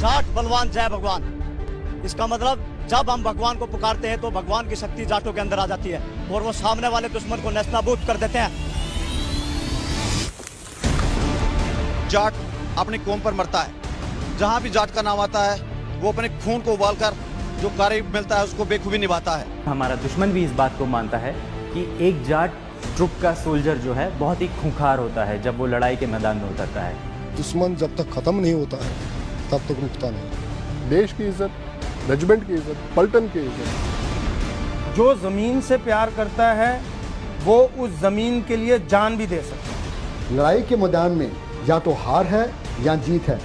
जाट बलवान जय भगवान। इसका मतलब जब हम भगवान को पुकारते हैं तो भगवान की शक्ति जाटों के अंदर आ जाती है और वो सामने वाले दुश्मन को नेस्तनाबूद कर देते हैं। जाट अपनी कौम पर मरता है, जहां भी जाट का नाम आता है वो अपने खून को उबालकर जो कार्य मिलता है उसको बेखूबी निभाता है। हमारा दुश्मन भी इस बात को मानता है कि एक जाट ट्रुप का सोल्जर जो है बहुत ही खूंखार होता है जब वो लड़ाई के मैदान में उतरता है। दुश्मन जब तक खत्म नहीं होता है तब तक रुकता नहीं। देश की इज्जत, रेजिमेंट की इज्जत, पलटन की इज्जत। जो जमीन से प्यार करता है वो उस जमीन के लिए जान भी दे सकता है। लड़ाई के मैदान में या तो हार है या जीत है।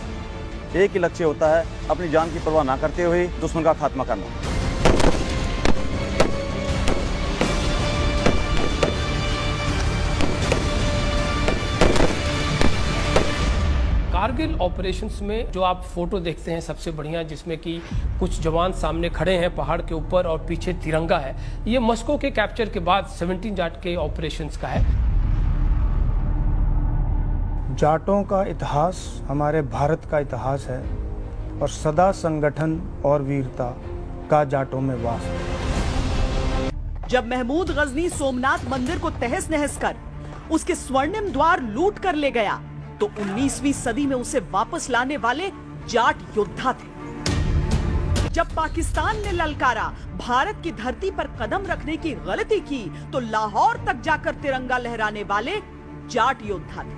एक ही लक्ष्य होता है, अपनी जान की परवाह ना करते हुए दुश्मन का खात्मा करना। कारगिल ऑपरेशंस में जो आप फोटो देखते हैं सबसे बढ़िया, जिसमें कि कुछ जवान सामने खड़े हैं पहाड़ के ऊपर और पीछे तिरंगा है, ये मस्को के कैप्चर के बाद 17 जाट के ऑपरेशंस का है। जाटों का इतिहास हमारे भारत का इतिहास है और सदा संगठन और वीरता का जाटों में वास है। जब महमूद गजनी सोमनाथ मंदिर को तहस नहस कर उसके स्वर्णिम द्वार लूट कर ले गया तो 19वीं सदी में उसे वापस लाने वाले जाट योद्धा थे। जब पाकिस्तान ने ललकारा भारत की धरती पर कदम रखने की गलती की तो लाहौर तक जाकर तिरंगा लहराने वाले जाट योद्धा थे।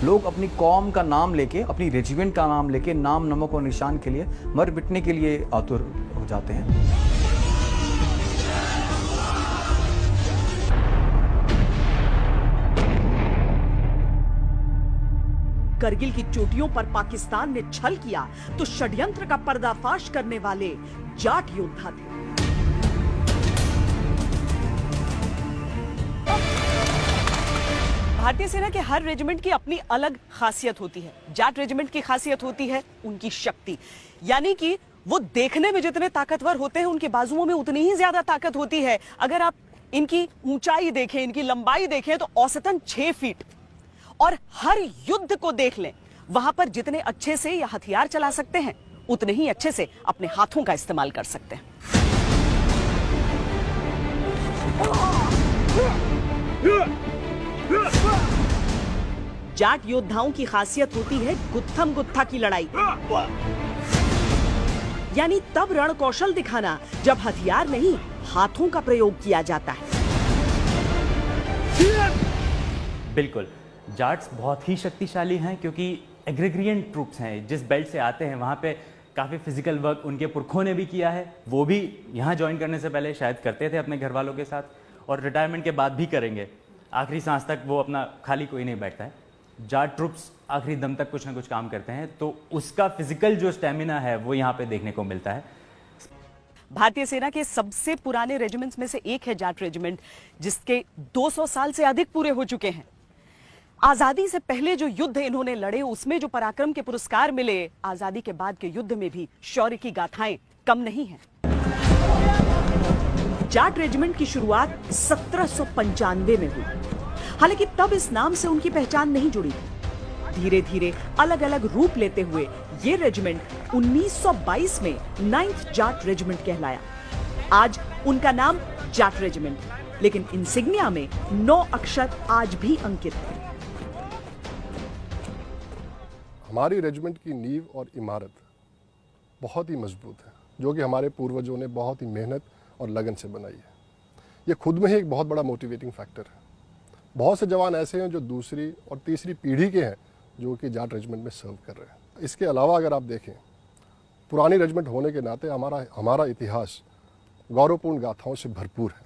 लोग अपनी कौम का नाम लेके, अपनी रेजिमेंट का नाम लेके नाम नमक और निशान के लिए मर मिटने के लिए आतुर हो जाते हैं। करगिल की चोटियों पर पाकिस्तान ने छल किया तो षड्यंत्र का पर्दाफाश करने वाले जाट योद्धा थे। भारतीय सेना के हर रेजिमेंट की अपनी अलग खासियत होती है। जाट रेजिमेंट की खासियत होती है उनकी शक्ति, यानी कि वो देखने में जितने ताकतवर होते हैं उनके बाजुओं में उतनी ही ज्यादा ताकत होती है। अगर आप इनकी ऊंचाई देखें, इनकी लंबाई देखें तो औसतन 6 फीट। और हर युद्ध को देख लें, वहां पर जितने अच्छे से या हथियार चला सकते हैं उतने ही अच्छे से अपने हाथों का इस्तेमाल कर सकते हैं। जाट योद्धाओं की खासियत होती है गुत्थम गुत्था की लड़ाई, यानी तब रण कौशल दिखाना जब हथियार नहीं हाथों का प्रयोग किया जाता है। बिल्कुल, जाट्स बहुत ही शक्तिशाली हैं क्योंकि एग्रीग्रिएंट ट्रूप्स हैं। जिस बेल्ट से आते हैं वहाँ पे काफ़ी फिजिकल वर्क उनके पुरखों ने भी किया है। वो भी यहाँ ज्वाइन करने से पहले शायद करते थे अपने घर वालों के साथ और रिटायरमेंट के बाद भी करेंगे। आखिरी सांस तक वो अपना खाली कोई नहीं बैठता है। जाट ट्रूप्स आखिरी दम तक कुछ ना कुछ काम करते हैं, तो उसका फिजिकल जो स्टेमिना है वो यहाँ पे देखने को मिलता है। भारतीय सेना के सबसे पुराने रेजिमेंट्स में से एक है जाट रेजिमेंट, जिसके 200 साल से अधिक पूरे हो चुके हैं। आजादी से पहले जो युद्ध इन्होंने लड़े उसमें जो पराक्रम के पुरस्कार मिले, आजादी के बाद के युद्ध में भी शौर्य की गाथाएं कम नहीं हैं। जाट रेजिमेंट की शुरुआत 1795 में हुई। हालांकि तब इस नाम से उनकी पहचान नहीं जुड़ी थी। धीरे धीरे अलग अलग रूप लेते हुए ये रेजिमेंट 1922 में 9th जाट रेजिमेंट कहलाया। आज उनका नाम जाट रेजिमेंट, लेकिन इंसिग्निया में 9 अक्षर आज भी अंकित है। हमारी रेजिमेंट की नींव और इमारत बहुत ही मजबूत है, जो कि हमारे पूर्वजों ने बहुत ही मेहनत और लगन से बनाई है। ये खुद में ही एक बहुत बड़ा मोटिवेटिंग फैक्टर है। बहुत से जवान ऐसे हैं जो दूसरी और तीसरी पीढ़ी के हैं जो कि जाट रेजिमेंट में सर्व कर रहे हैं। इसके अलावा अगर आप देखें, पुरानी रेजिमेंट होने के नाते हमारा इतिहास गौरवपूर्ण गाथाओं से भरपूर है,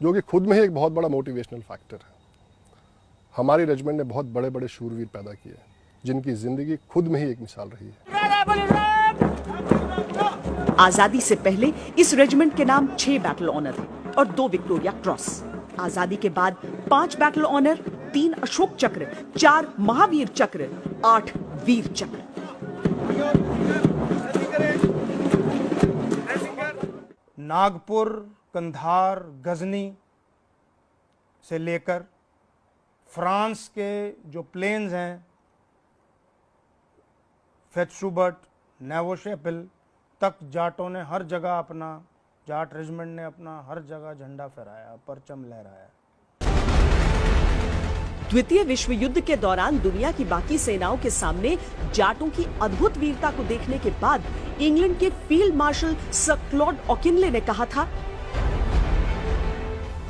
जो कि खुद में ही एक बहुत बड़ा मोटिवेशनल फैक्टर है। हमारी रेजिमेंट ने बहुत बड़े बड़े शूरवीर पैदा किए हैं, जिनकी जिंदगी खुद में ही एक मिसाल रही है। आजादी से पहले इस रेजिमेंट के नाम 6 बैटल ऑनर थे और 2 विक्टोरिया क्रॉस। आजादी के बाद 5 बैटल ऑनर, 3 अशोक चक्र, 4 महावीर चक्र, 8 वीर चक्र। नागपुर, कंधार, गजनी से लेकर फ्रांस के जो प्लेन्स हैं, फेट्सुबर्ट, नेवोशेपिल तक जाटों ने हर जगह अपना, जाट रेजिमेंट ने अपना हर जगह झंडा फहराया, परचम लहराया। द्वितीय विश्व युद्ध के दौरान दुनिया की बाकी सेनाओं के सामने जाटों की अद्भुत वीरता को देखने के बाद इंग्लैंड के फील्ड मार्शल सर क्लॉड ऑकिनले ने कहा था,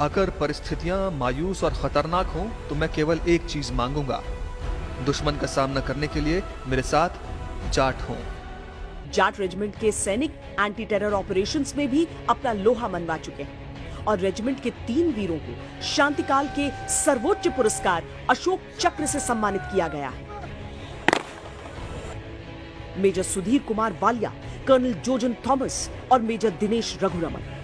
अगर परिस्थितियां मायूस और खतरनाक हों तो मैं केवल एक चीज मांगूंगा, दुश्मन का सामना करने के लिए मेरे साथ जाट हों। जाट रेजिमेंट के सैनिक एंटी टेरर ऑपरेशंस में भी अपना लोहा मनवा चुके हैं और रेजिमेंट के 3 वीरों को शांतिकाल के सर्वोच्च पुरस्कार अशोक चक्र से सम्मानित किया गया है। मेजर सुधीर कुमार वालिया, कर्नल जोजन थॉमस और मेजर दिनेश रघुरमन।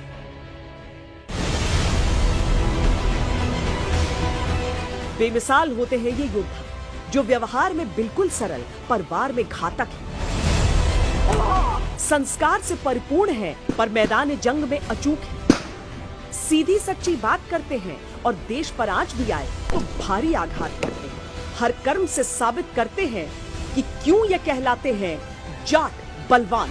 बेमिसाल होते हैं ये योद्धा, जो व्यवहार में बिल्कुल सरल पर वार में घातक है, संस्कार से परिपूर्ण है पर मैदान जंग में अचूक है, सीधी सच्ची बात करते हैं और देश पर आंच भी आए तो भारी आघात करते हैं, हर कर्म से साबित करते हैं कि क्यों ये कहलाते हैं जाट बलवान।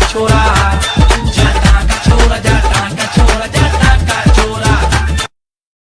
छोरा